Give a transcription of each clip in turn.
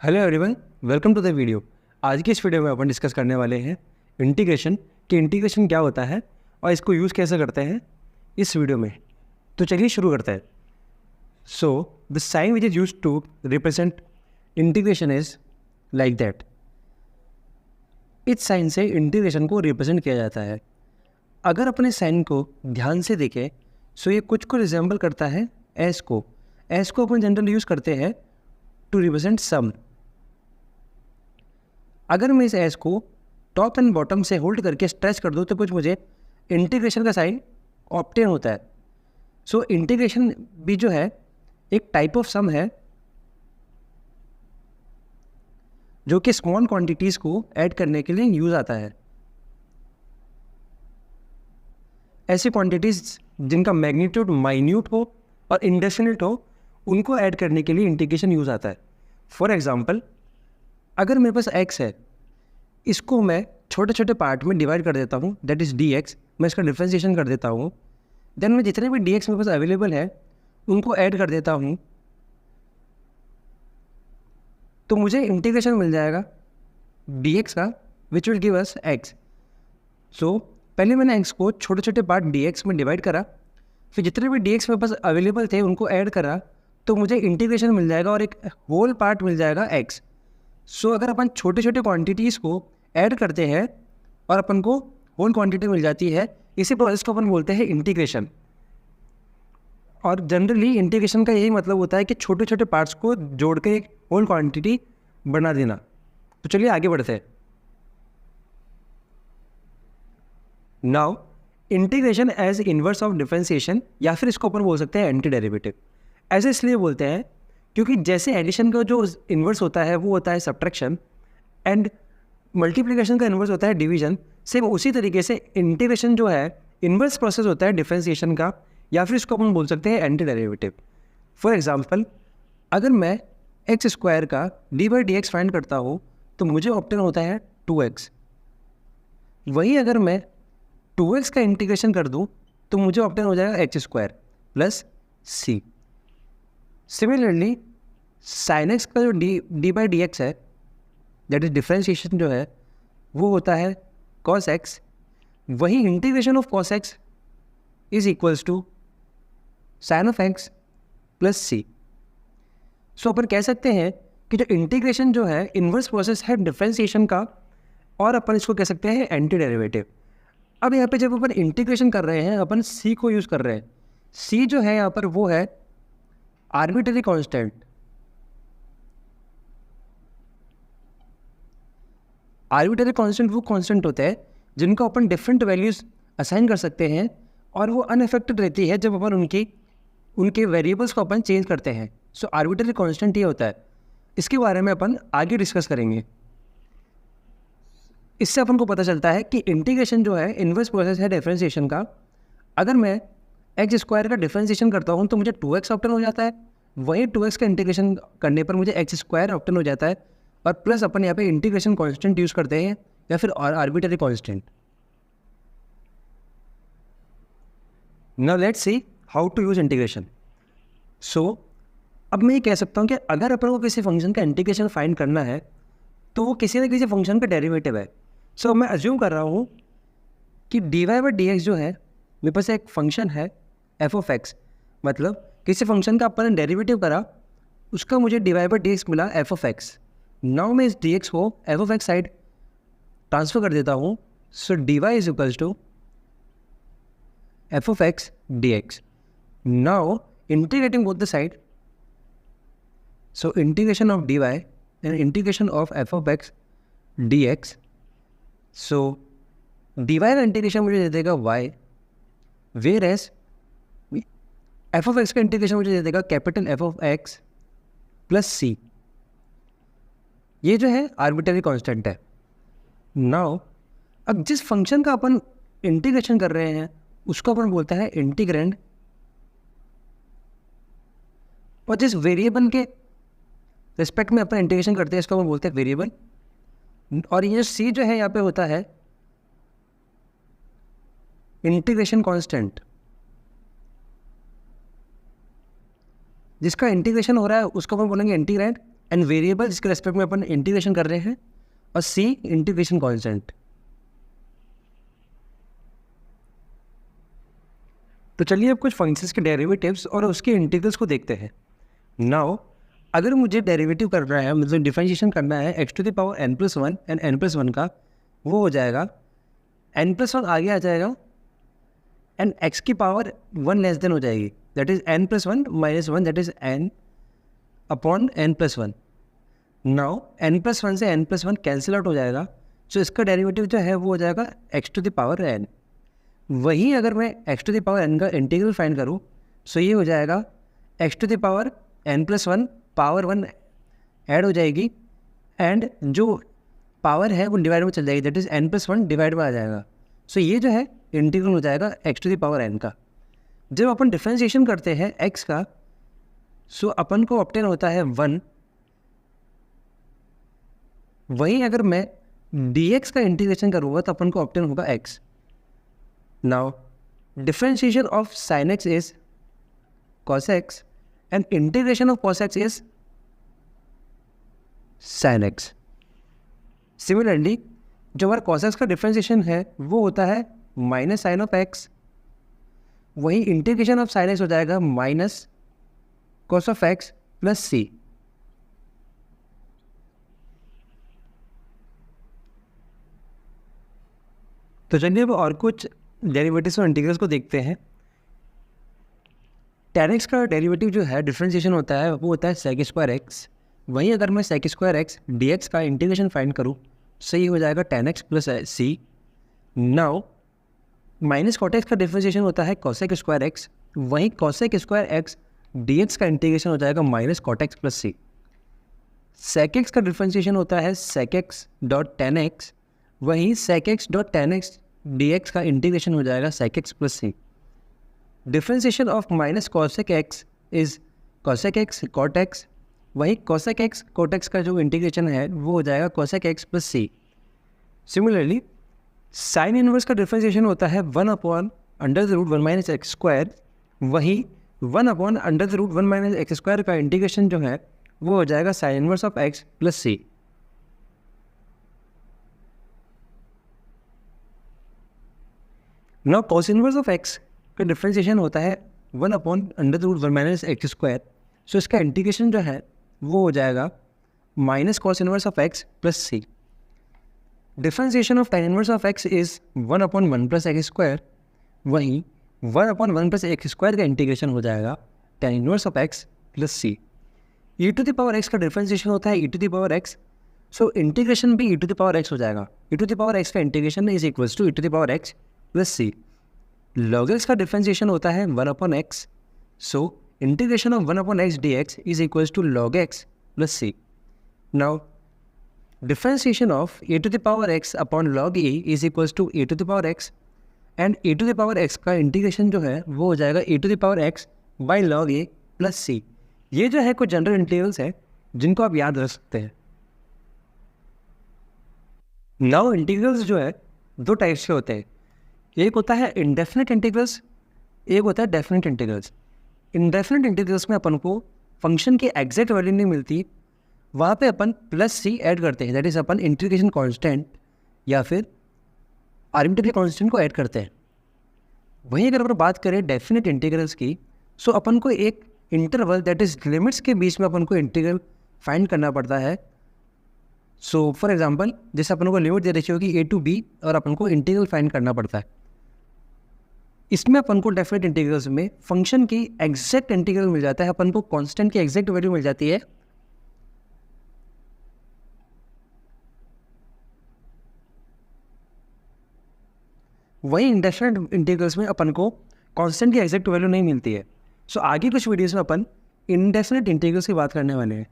Hello everyone, welcome to the video. आज की इस वीडियो में अपन डिस्कस करने वाले हैं इंटीग्रेशन कि इंटीग्रेशन क्या होता है और इसको यूज़ कैसे करते हैं इस वीडियो में। तो चलिए शुरू करते हैं। So the sign which is use to represent integration is like that. इस साइन से इंटीग्रेशन को रिप्रेजेंट किया जाता है। अगर अपने साइन को ध्यान से देखें सो ये कुछ को रिजेंबल करता है एस को अपन जनरली यूज़ करते हैं टू रिप्रेजेंट सम। अगर मैं इस एस को टॉप एंड बॉटम से होल्ड करके स्ट्रेच कर दूँ तो कुछ मुझे इंटीग्रेशन का साइन ऑब्टेन होता है। सो इंटीग्रेशन भी जो है एक टाइप ऑफ सम है जो कि स्मॉल क्वांटिटीज़ को ऐड करने के लिए यूज़ आता है। ऐसी क्वांटिटीज़ जिनका मैग्नीट्यूड माइन्यूट हो और इंडेफिनिट हो उनको ऐड करने के लिए इंटीग्रेशन यूज़ आता है। फॉर एग्जांपल, अगर मेरे पास x है, इसको मैं छोटे छोटे पार्ट में डिवाइड कर देता हूँ, दैट इज़ dx। मैं इसका डिफ्रेंशिएशन कर देता हूँ। देन मैं जितने भी dx मेरे पास अवेलेबल है उनको ऐड कर देता हूँ, तो मुझे इंटीग्रेशन मिल जाएगा dx का which will give us x। सो पहले मैंने x को छोटे छोटे पार्ट dx में डिवाइड करा, फिर जितने भी dx मेरे पास अवेलेबल थे उनको ऐड करा, तो मुझे इंटीग्रेशन मिल जाएगा और एक होल पार्ट मिल जाएगा x। सो अगर अपन छोटे छोटे क्वांटिटीज़ को ऐड करते हैं और अपन को होल क्वांटिटी मिल जाती है, इसी प्रोसेस को अपन बोलते हैं इंटीग्रेशन। और जनरली इंटीग्रेशन का यही मतलब होता है कि छोटे छोटे पार्ट्स को जोड़ के एक होल क्वांटिटी बना देना। तो चलिए आगे बढ़ते हैं। Now integration as inverse of differentiation, या फिर इसको अपन बोल सकते हैं एंटी डेरिवेटिव। ऐसे इसलिए बोलते हैं क्योंकि जैसे एडिशन का जो इन्वर्स होता है वो होता है सब्ट्रैक्शन, एंड मल्टीप्लिकेशन का इन्वर्स होता है डिवीजन। सेम उसी तरीके से इंटीग्रेशन जो है इन्वर्स प्रोसेस होता है डिफरेंशिएशन का, या फिर इसको अपन बोल सकते हैं एंटी डेरिवेटिव। फॉर एग्जांपल, अगर मैं एक्स स्क्वायर का D by D x find करता हूँ तो मुझे ऑप्टेन होता है 2x। वही अगर मैं 2x का इंटीग्रेशन कर दूँ तो मुझे ऑप्टेन हो जाएगा X square plus C. Similarly sine X का जो डी बाई डी एक्स है, दैट इज डिफ्रेंशिएशन जो है वो होता है कॉस एक्स। वही integration of cos X is equals to sine of X plus C. So अपन कह सकते हैं कि जो इंटीग्रेशन जो है इन्वर्स प्रोसेस है डिफ्रेंशिएशन का, और अपन इसको कह सकते हैं एंटी डेरिवेटिव। अब यहाँ पे जब अपन इंटीग्रेशन कर रहे हैं अपन सी को यूज़ कर रहे हैं। सी जो है यहाँ पर वो है आर्बिट्ररी कांस्टेंट। आर्बिट्ररी कांस्टेंट वो कांस्टेंट होते हैं जिनको अपन डिफरेंट वैल्यूज असाइन कर सकते हैं, और वो अनअफेक्टेड रहती है जब अपन उनके वेरिएबल्स को अपन चेंज करते हैं। सो आर्बिट्ररी कांस्टेंट ये होता है। इसके बारे में अपन आगे डिस्कस करेंगे। इससे अपन को पता चलता है कि इंटीग्रेशन जो है इन्वर्स प्रोसेस है डिफरेंशिएशन का। अगर मैं एक्स स्क्वायर का डिफरेंशिएशन करता हूँ तो मुझे 2x ऑप्टेन हो जाता है। वही 2x का इंटीग्रेशन करने पर मुझे एक्स स्क्वायर ऑप्टेन हो जाता है, और प्लस अपन यहाँ पे इंटीग्रेशन कांस्टेंट यूज़ करते हैं या फिर arbitrary constant. Now let's see how to use integration. So अब मैं ये कह सकता हूँ कि अगर अपन को किसी फंक्शन का इंटीग्रेशन फाइंड करना है तो वो किसी न किसी फंक्शन का डेरिवेटिव है। सो मैं अज्यूम कर रहा हूँ कि D Y by D X जो है मेरे पास एक फंक्शन है एफ ऑफ एक्स। मतलब किसी फंक्शन का अपन ने डेरिवेटिव करा, उसका मुझे D Y by D X मिला एफ ऑफ एक्स। नाउ मैं इस डी एक्स को F of X side transfer कर देता हूँ। So D Y is equals to F of X D X. Now integrating both the side, so integration of D Y and integration of F of X D X. So D Y का integration मुझे दे देगा Y, whereas F of x का integration मुझे दे देगा capital F of X plus C. ये जो है आर्बिट्ररी कांस्टेंट है। नाउ अब जिस फंक्शन का अपन इंटीग्रेशन कर रहे हैं उसको अपन बोलता है इंटीग्रैंड, और जिस वेरिएबल के रिस्पेक्ट में अपन इंटीग्रेशन करते हैं इसको अपन बोलते हैं वेरिएबल। और ये सी जो है यहाँ पे होता है इंटीग्रेशन कांस्टेंट। जिसका इंटीग्रेशन हो रहा है उसको अपन बोलेंगे इंटीग्रैंड, एंड वेरिएबल जिसके रेस्पेक्ट में अपन इंटीग्रेशन कर रहे हैं, और सी इंटीग्रेशन कॉन्स्टेंट। तो चलिए अब कुछ फंक्शंस के डेरिवेटिव्स और उसके इंटीग्रल्स को देखते हैं। नाउ अगर मुझे डेरिवेटिव करना है, मतलब डिफरेंशिएशन करना है x to the power n+1 and n+1 का, वो हो जाएगा n+1 आगे आ जाएगा एंड x की पावर 1 लेस देन हो जाएगी, that is n+1 minus 1, that is n upon n+1। Now n+1 से n+1 कैंसिल आउट हो जाएगा, सो इसका डेरिवेटिव जो है वो हो जाएगा x to the power n। वहीं अगर मैं x to the power n का इंटीग्रल फाइंड करूँ, सो ये हो जाएगा x to the power n+1 power 1 add हो जाएगी, एंड जो पावर है वो डिवाइड में चल जाएगी, दैट इज n+1 डिवाइड में आ जाएगा। सो ये जो है इंटीग्रल हो जाएगा x to the power n का। जब अपन डिफरेंशिएशन करते हैं x का, सो अपन को ऑब्टेन होता है 1। वहीं अगर मैं dx का इंटीग्रेशन करूँगा तो अपन को ऑब्टेन होगा x। Now differentiation of sin x is cos x and integration of cos x is sin x। Similarly जो हमारा cos x का डिफरेंशिएशन है वो होता है माइनस साइन ऑफ x, वही इंटीग्रेशन ऑफ sin x हो जाएगा minus cos of x plus c। तो चलिए अब और कुछ डेरिवेटिव्स और इंटीग्रल्स को देखते हैं। tan x का डेरिवेटिव जो है डिफरेंशिएशन होता है वो होता है sec² x। वहीं अगर मैं sec² x dx का इंटीग्रेशन फाइंड करूँ, सही हो जाएगा tan x plus c। Now minus cot x का डिफरेंशिएशन होता है cosec² x। वहीं cosec² x dx का इंटीग्रेशन हो जाएगा minus cot x plus c। sec x का डिफरेंशिएशन होता है sec x dot tan x। वहीं sec x dot tan x dx का इंटीग्रेशन हो जाएगा sec x plus c। Differentiation of minus cosec x is cosec x cot x। वही cosec x cot x का जो integration है वो हो जाएगा cosec x plus c। Similarly sine inverse का डिफरेंशिएशन होता है 1/√1 माइनस एक्स स्क्वायर। वही 1/√1 माइनस एक्स स्क्वायर का इंटीग्रेशन जो है वो हो जाएगा sine inverse of x plus c। Now cos inverse of x का डिफरेंशिएशन होता है 1/√1 माइनस एक्स स्क्वायर। सो इसका इंटीग्रेशन जो है वो हो जाएगा minus cos inverse of x plus c। Differentiation of tan inverse of x is 1/1 plus X square. वहीं 1/1 प्लस एक्स स्क्वायर का इंटीग्रेशन हो जाएगा tan inverse of x plus c। e to the power x का differentiation होता है e to the power x। So integration भी e to the power x हो जाएगा। e to the power x का integration is equals to e to the power x plus c। log x का differentiation होता है 1/x। So integration of 1/x dx is equals to log x plus c। Now differentiation of e to the power x upon log a is equals to e to the power x, and e to the power x का integration जो है वो हो जाएगा e to the power x by log a plus c। ये जो है कुछ जनरल इंटीग्रल्स है जिनको आप याद रख सकते हैं। नाउ इंटीग्रल्स जो है दो टाइप्स के होते हैं, एक होता है इंडेफिनिट इंटीग्रल्स, एक होता है डेफिनिट इंटीग्रल्स। इंडेफिनिट इंटीग्रल्स में अपन को फंक्शन की एग्जैक्ट वैल्यू नहीं मिलती, वहाँ पे अपन प्लस सी ऐड करते हैं, that is upon integration constant या फिर आर्बिट्रेरी कांस्टेंट को ऐड करते हैं। वहीं अगर अपन बात करें डेफिनिट इंटीग्रल्स की, सो अपन को एक इंटरवल दैट इज लिमिट्स के बीच में अपन को इंटीग्रल फाइंड करना पड़ता है। सो फॉर एग्जांपल जैसे अपन को लिमिट दे रखी होगी a टू b और अपन को इंटीग्रल फाइंड करना पड़ता है। इसमें अपन को डेफिनेट इंटीग्रल्स में फंक्शन की एग्जैक्ट इंटीग्रल मिल जाता है, अपन को कांस्टेंट की एग्जैक्ट वैल्यू मिल जाती है। वही इंडेफिनेट इंटीग्रल्स में अपन को कांस्टेंट की एग्जैक्ट वैल्यू नहीं मिलती है। सो आगे कुछ वीडियोस में अपन इंडेफिनेट इंटीग्रल्स की बात करने वाले हैं।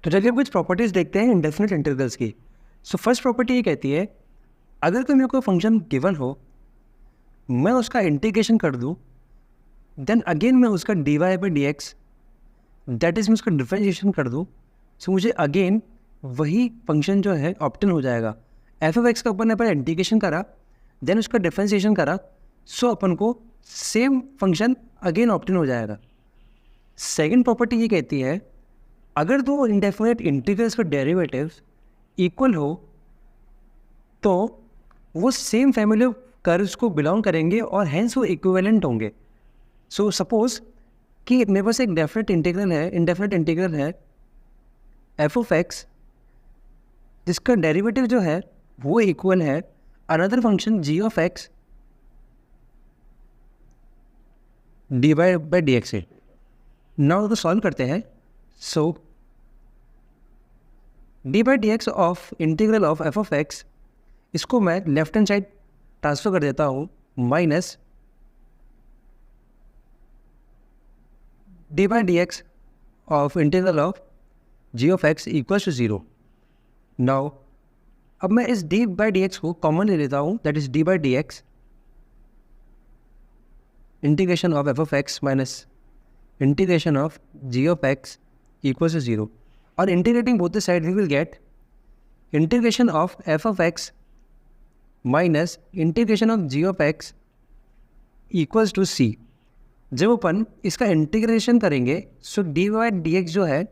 तो चलिए कुछ प्रॉपर्टीज देखते हैं इंडेफिनेट इंटीग्रल्स की। सो फर्स्ट प्रॉपर्टी ये कहती है, अगर कोई मेरे को फंक्शन गिवन हो, मैं उसका इंटीग्रेशन कर दूं, देन अगेन मैं उसका dy by dx that is मैं उसका डिफरेंशिएशन कर दूं, सो मुझे अगेन वही फंक्शन जो है ऑब्टेन हो जाएगा। एफ ऑफ एक्स का अपन ने पहले इंटीग्रेशन करा, देन उसका डिफरेंशिएशन करा, सो अपन को सेम फंक्शन अगेन ऑब्टेन हो जाएगा। सेकंड प्रॉपर्टी ये कहती है अगर दो इंडेफिनेट इंटीग्रल्स का डेरिवेटिव्स इक्वल हो तो वो सेम फैमिली ऑफ कर्व्स को बिलोंग करेंगे और हैंस वो इक्विवेलेंट होंगे। सो सपोज कि मेरे पास एक इंडेफिनेट इंटीग्रल है एफ ऑफ एक्स जिसका डेरिवेटिव जो है वो इक्वल है another function G of X D by D X है। नाउ तो सॉल्व करते हैं। So D by D X of integral of F of X, इसको मैं लेफ्ट हैंड साइड ट्रांसफर कर देता हूँ minus D by D X of integral of G of X equals to 0। Now अब मैं इस डी बाई डी एक्स को common ले लेता हूँ, that is D by D X integration of F of X minus integration of G of X equals to 0 और integrating both the side we will get integration of F of X minus integration of G of X equals to C. जब अपन इसका integration करेंगे so D by D X जो है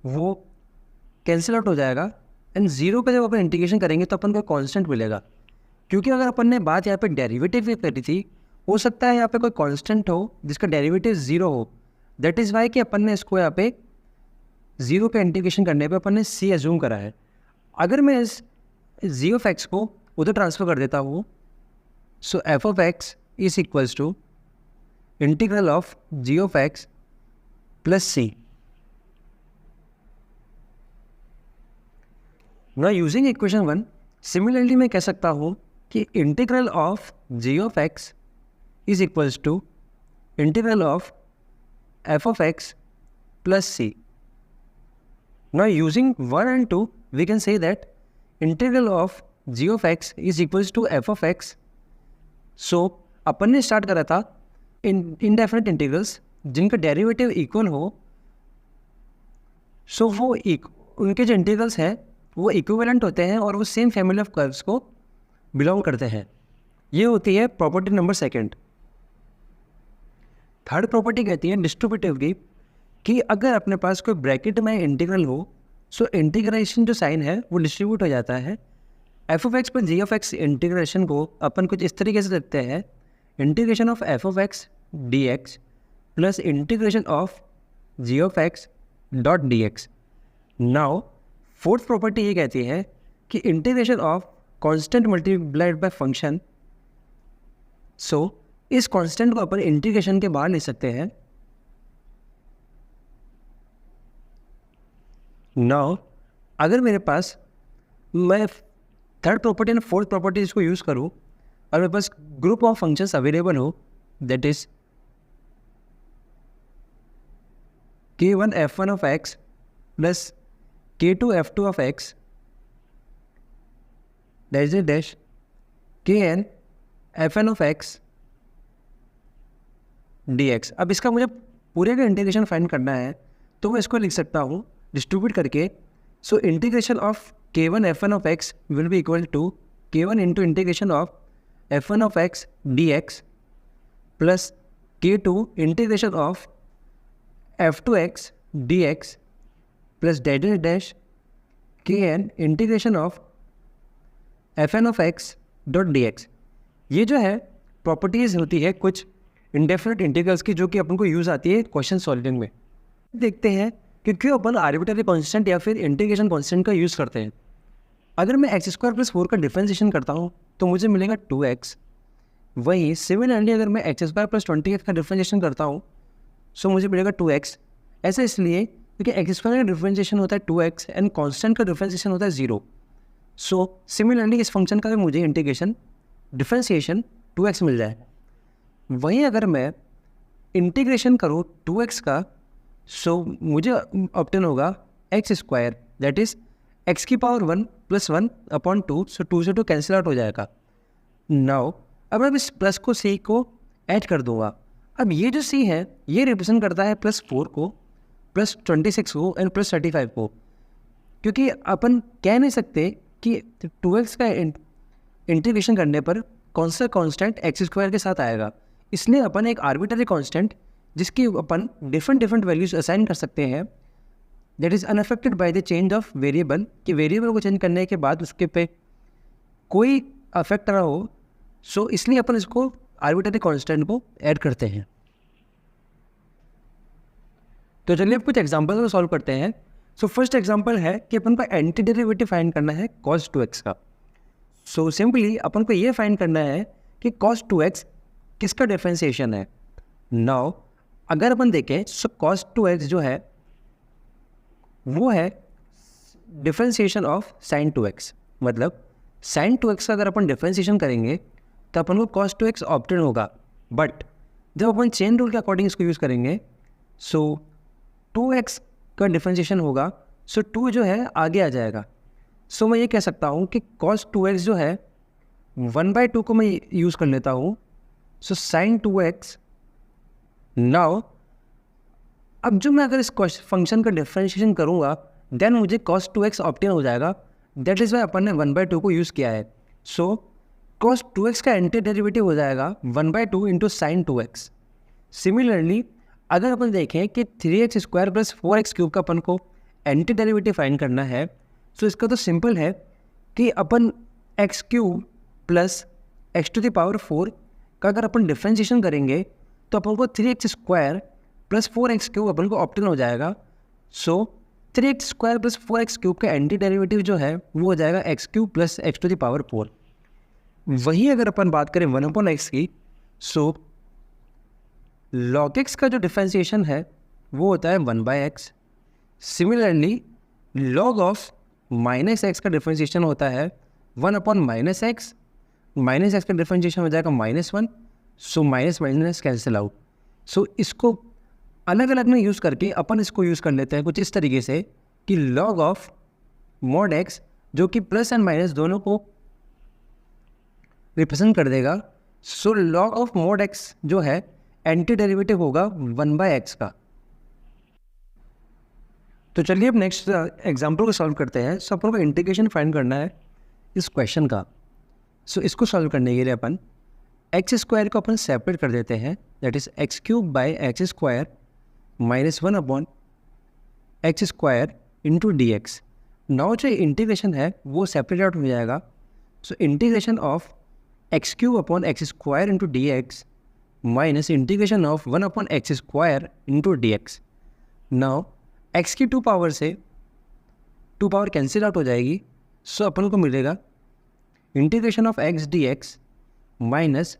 वो cancel out हो जाएगा एंड 0 का जब अपन इंटीग्रेशन करेंगे तो अपन को कांस्टेंट मिलेगा। क्योंकि अगर अपन ने बात यहाँ पे डेरिवेटिव की करी थी, हो सकता है यहाँ पे कोई कांस्टेंट हो जिसका डेरिवेटिव 0 हो, दैट इज़ वाई कि अपन ने इसको यहाँ पे 0 का इंटीग्रेशन करने पे अपन ने सी एज्यूम करा है। अगर मैं इस जी ऑफ एक्स को उधर ट्रांसफर कर देता हूँ so F of X is equals to integral of G of X plus C. ना यूजिंग इक्वेशन 1 सिमिलरली मैं कह सकता हूँ कि integral of G of X is equals to integral of F of X plus C. Now using 1 and 2 we can say that integral of g of x is equals to f of x. So अपन ने start करा था indefinite integrals जिनका derivative equal हो, सो वो उनके जो integrals हैं वो इक्विवेलेंट होते हैं और वो सेम फैमिली ऑफ कर्व्स को बिलोंग करते हैं। ये होती है property number second. Third property कहती है डिस्ट्रीब्यूटिव की कि अगर अपने पास कोई ब्रैकेट में इंटीग्रल हो सो इंटीग्रेशन जो साइन है वो डिस्ट्रीब्यूट हो जाता है। एफ ऑफ एक्स पर जी ऑफ एक्स इंटीग्रेशन को अपन कुछ इस तरीके से लिखते हैं integration of F of X D X plus integration of G of X dot D X. Now fourth property ये कहती है कि integration of constant multiplied by function, so इस कॉन्स्टेंट को अपन इंटीग्रेशन के बाहर ले सकते हैं। नाउ अगर मेरे पास मैं third property and fourth property इसको यूज़ करूँ और मेरे पास ग्रुप ऑफ फंक्शंस अवेलेबल हो, that is k1 f1 of x plus k2 f2 of x dash dash kn fn of x dx। अब इसका मुझे पूरे का इंटीग्रेशन फाइंड करना है तो मैं इसको लिख सकता हूँ डिस्ट्रीब्यूट करके। So integration of k1 f1 of x will be equal to k1 into integration of f1 of x dx plus k2 integration of f2x dx plus dash dash kn integration of fn of x dot dx। ये जो है properties होती है कुछ indefinite integrals की जो कि अपन को यूज़ आती है क्वेश्चन सॉल्विंग में। देखते हैं कि क्यों अपन आर्बिट्ररी कांस्टेंट या फिर इंटीग्रेशन कांस्टेंट का यूज़ करते हैं। अगर मैं एक्स स्क्वायर प्लस 4 का डिफरेंशिएशन करता हूँ तो मुझे मिलेगा 2x। वहीं सिमिलरली अगर मैं एक्स स्क्वायर प्लस 20x का डिफरेंशिएशन करता हूँ सो मुझे मिलेगा 2x। ऐसा इसलिए क्योंकि एक्स स्क्वायर का डिफरेंशिएशन होता है 2x एंड कांस्टेंट का डिफरेंशिएशन होता है 0। सो सिमिलरली इस फंक्शन का भी मुझे इंटीग्रेशन डिफरेंशिएशन 2x मिल जाए। वहीं अगर मैं इंटीग्रेशन करूँ 2x का सो मुझे ऑब्टेन होगा x square, that is x की पावर 1 प्लस 1 अपॉन 2, सो 2 से 2 कैंसिल आउट हो जाएगा। नाउ अब मैं इस प्लस को सी को ऐड कर दूंगा। अब ये जो सी है ये रिप्रेजेंट करता है +4 को, +26 को एंड +35 को, क्योंकि अपन कह नहीं सकते कि 2x का इंटीग्रेशन करने पर कौन सा कांस्टेंट एक्स स्क्वायर के साथ आएगा। इसलिए अपन एक आर्बिट्ररी कांस्टेंट जिसकी अपन डिफरेंट वैल्यूज असाइन कर सकते हैं, that is unaffected by the change of variable, कि वेरिएबल को चेंज करने के बाद उसके पे कोई अफेक्ट ना हो, सो इसलिए अपन इसको आर्बिट्ररी कांस्टेंट को ऐड करते हैं। तो चलिए अब कुछ एग्जांपल को सॉल्व करते हैं। सो फर्स्ट एग्जांपल है कि अपन को एंटी डेरिवेटिव फाइंड करना है cos 2x का। सो सिंपली अपन को ये फाइंड करना है कि cos 2x किसका डिफरेंशिएशन है। नाउ अगर अपन देखें सो cos 2x जो है वो है डिफरेंशिएशन ऑफ sin 2x, मतलब sin 2x का अगर अपन डिफरेंशिएशन करेंगे तो अपन को cos 2x ऑप्टेन होगा, बट जब अपन चेन रूल के अकॉर्डिंग इसको यूज़ करेंगे सो 2x का डिफरेंशिएशन होगा, सो 2 जो है आगे आ जाएगा। सो मैं ये कह सकता हूँ कि cos 2x जो है 1/2 को मैं यूज़ कर लेता हूँ, सो sin 2x। नाउ अब जो मैं अगर इस फंक्शन का डिफरेंशिएशन करूँगा देन मुझे cos 2x ऑप्टेन हो जाएगा, दैट इज़ वाई अपन ने 1/2 को यूज़ किया है। सो cos 2x का एंटी डेरिवेटिव हो जाएगा 1/2 इंटू sin 2x। सिमिलरली अगर अपन देखें कि 3x² प्लस 4x क्यूब का अपन को एंटी डेरिवेटिव फाइंड करना है, सो इसका तो सिंपल है कि अपन x क्यूब प्लस x⁴ का अगर अपन डिफरेंशिएशन करेंगे तो अपन को 3x² प्लस 4x क्यूब अपन को ऑप्टेन हो जाएगा। सो 3x² प्लस 4x क्यूब का एंटी डेरिवेटिव जो है वो हो जाएगा x³ प्लस x⁴। वही अगर अपन बात करें 1/x की, सो log x का जो डिफरेंशिएशन है वो होता है 1/x। Similarly log of -x का डिफरेंशिएशन होता है 1/-x, -x का डिफरेंशिएशन हो जाएगा -1, सो माइनस कैंसिल आउट। सो इसको अलग अलग में यूज़ करके अपन इसको यूज़ कर लेते हैं कुछ इस तरीके से कि log ऑफ mod x जो कि प्लस एंड माइनस दोनों को रिप्रेजेंट कर देगा। सो log ऑफ mod x जो है एंटी डेरिवेटिव होगा 1/x का। तो चलिए अब नेक्स्ट एग्जांपल को सॉल्व करते हैं। सो अपन को इंटीग्रेशन फाइंड करना है इस क्वेश्चन का। सो इसको सॉल्व करने के लिए अपन x² को अपन सेपरेट कर देते हैं, that is x³ x² minus 1/x² into dx। Now जो इंटीग्रेशन है वो सेपरेट आउट हो जाएगा। सो integration of x³ x² into dx minus integration of 1/x² into dx। Now x की 2 पावर से 2 पावर कैंसिल आउट हो जाएगी, सो अपन को मिलेगा integration of x dx minus,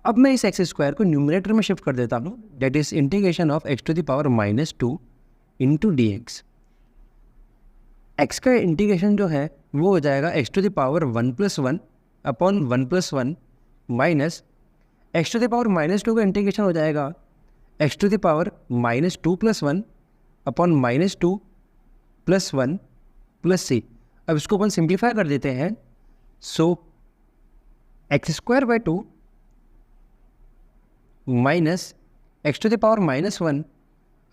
अब मैं इस x² को न्यूमरेटर में शिफ्ट कर देता हूँ, that is integration of x⁻⁻² into dx। x का इंटीग्रेशन जो है वो हो जाएगा x⁻1+1 अपॉन 1+1 माइनस x⁻⁻² का इंटीग्रेशन हो जाएगा x⁻⁻2+1 अपॉन -2+1 प्लस c। अब इसको अपन सिंप्लीफाई कर देते हैं। सो x²/2 माइनस x⁻⁻1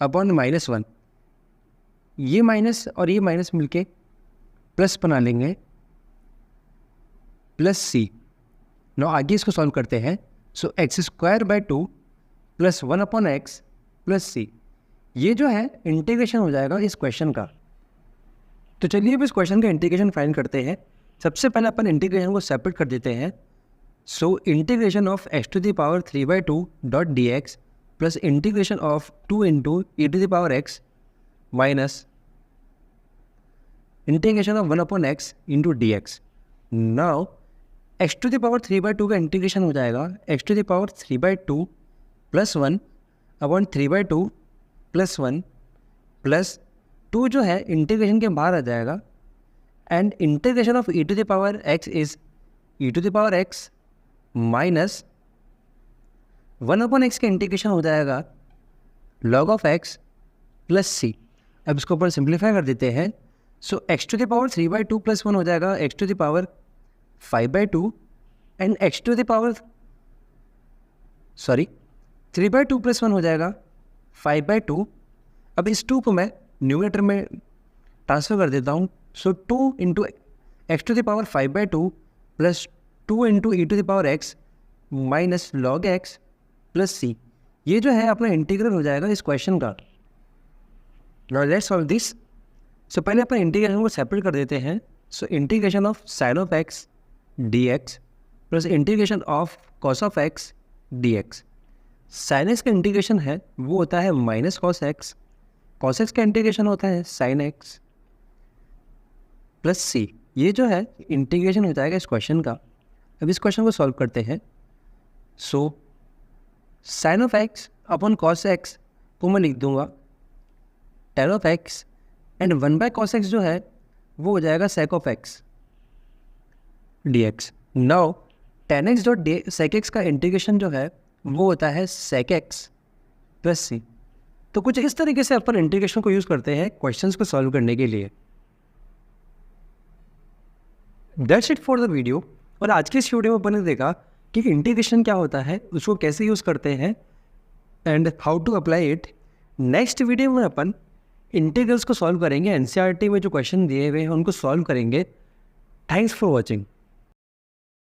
अपॉन -1, ये माइनस और ये माइनस मिलके प्लस बना लेंगे प्लस c। नो आगे इसको सॉल्व करते हैं। सो x²/2 plus 1/x plus c, ये जो है इंटीग्रेशन हो जाएगा इस क्वेश्चन का। तो चलिए अब इस क्वेश्चन का इंटीग्रेशन फाइंड करते हैं। सबसे पहले अपन इंटीग्रेशन को सेपरेट कर देते हैं। So integration of x⁻³ dot dx plus integration of 2 into e⁻x minus integration of 1/x into dx। Now x⁻³ का इंटीग्रेशन हो जाएगा x⁻³ plus 1 upon 3/2 plus 1 plus 2 जो है इंटीग्रेशन के बाहर आ जाएगा, and integration of e⁻x is e⁻x minus 1/x का integration हो जाएगा log of x plus c। अब इसको ऊपर सिंप्लीफाई कर देते हैं। सो x⁻³ प्लस 1 हो जाएगा x⁻5/2 एंड 3/2 प्लस 1 हो जाएगा 5/2। अब इस 2 को मैं न्यूमरेटर में ट्रांसफर कर देता हूँ। So 2 into x⁻5/2 plus 2 into e⁻x minus log x plus C, ये जो है अपना इंटीग्रल हो जाएगा इस क्वेश्चन का। Now let's solve this. So पहले अपना इंटीग्रेशन को सेपरेट कर देते हैं। So integration of sine of X D X plus integration of cos of X D X. Sine X का इंटीग्रेशन है वो होता है minus cos X, cos X का इंटीग्रेशन होता है साइन एक्स प्लस सी। ये जो है इंटीग्रेशन हो जाएगा इस क्वेश्चन का। अब इस क्वेश्चन को सॉल्व करते हैं। So sine of x upon cos x को मैं लिख दूंगा ten of x and 1/cos x जो है वो हो जाएगा sec of X D X. Now ten x dot sec x का इंटीग्रेशन जो है वो होता है sec x प्लस सी। तो कुछ इस तरीके से अपन इंटीग्रेशन को यूज़ करते हैं क्वेश्चंस को सॉल्व करने के लिए। That's it for the video. और आज के इस वीडियो में अपन ने देखा कि इंटीग्रेशन क्या होता है, उसको कैसे यूज़ करते हैं and how to apply it. Next video में अपन इंटीग्रल्स को सॉल्व करेंगे, एनसीईआरटी में जो क्वेश्चन दिए हुए हैं उनको सॉल्व करेंगे। Thanks for watching.